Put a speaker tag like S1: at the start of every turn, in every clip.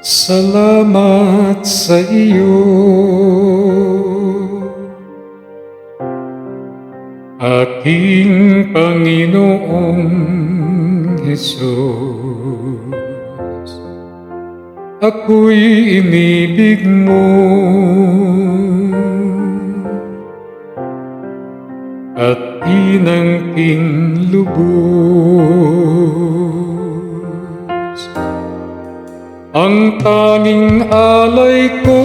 S1: Salamat sa iyo, aking Panginoong Hesus. Ako'y inibig mo at inangking lubos. Ang tanging alay ko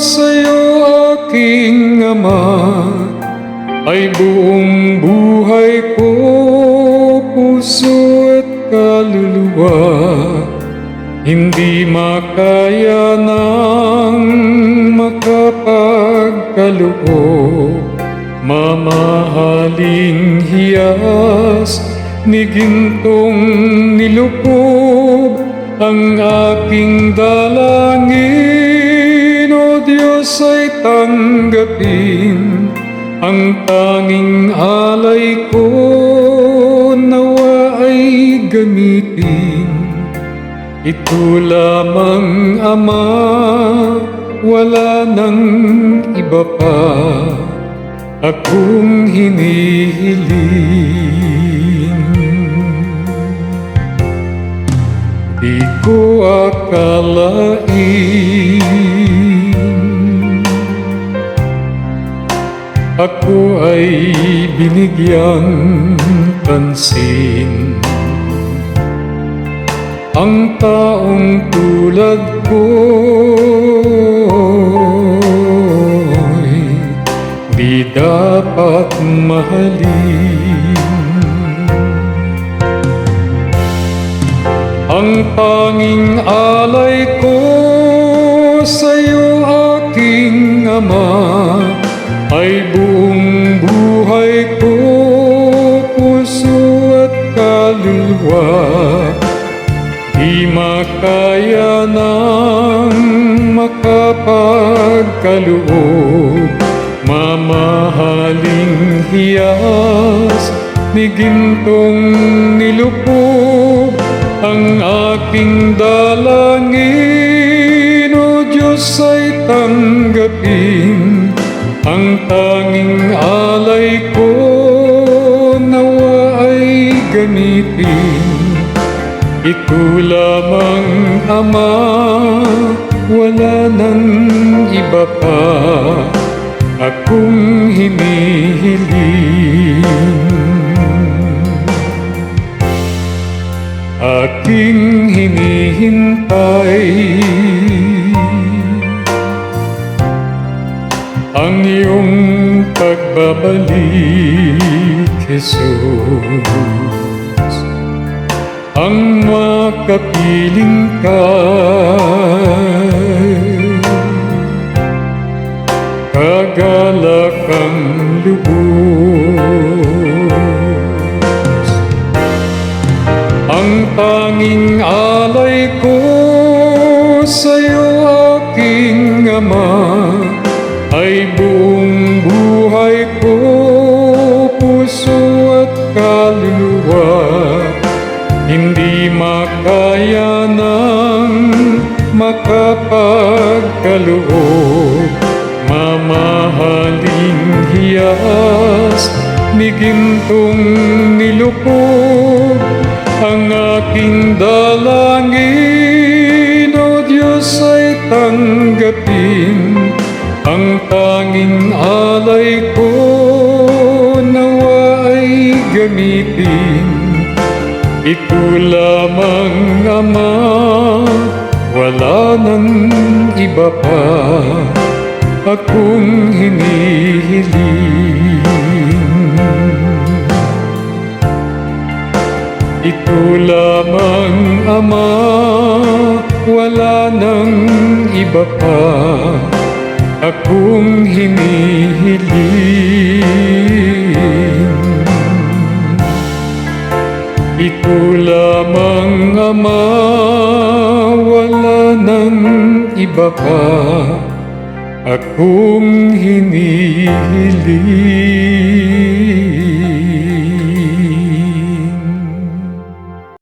S1: sa'yo, aking Ama, ay buong buhay ko, puso at kaluluwa. Hindi makaya ng makapagkaloob, mamahaling hiyas ni gintong nilukob. Ang aking dalangin, O Diyos, ay tanggapin. Ang tanging alay ko, nawa ay gamitin. Ito lamang, Ama, wala nang iba pa akong hinihiling. Di ko akalain ako ay binigyang pansin. Ang taong tulad ko'y di dapat mahalin. Ang tanging alay ko sa'yo, aking Ama, ay buong buhay ko, puso at kaluluwa. Di makaya ng makapagkaloob, mamahaling hiyas ni gintong nilukob. Ang aking dalangin, O Diyos, ay tanggapin. Ang tanging alay ko, nawa ay gamitin. Ito lamang, Ama, wala nang iba pa akong hinihiling. Aking hinihintay ang iyong pagbabalik, Jesus. Ang makapiling ka'y kagalakang lubos. Ang tanging alay ko sa'yo, aking Ama, ay buong buhay ko, puso at kaluluwa. Hindi makaya ng makapagkaloob, mamahaling hiyas ni gintong nilukob. Ang aking dalangin, O Diyos, ay tanggapin. Ang tanging alay ko, nawa ay gamitin. Ito lamang, Ama, wala nang iba pa akong hinihiling. Ito lamang, Ama, wala nang iba pa akong hinihiling. Ito lamang, Ama, wala nang iba pa akong hinihiling.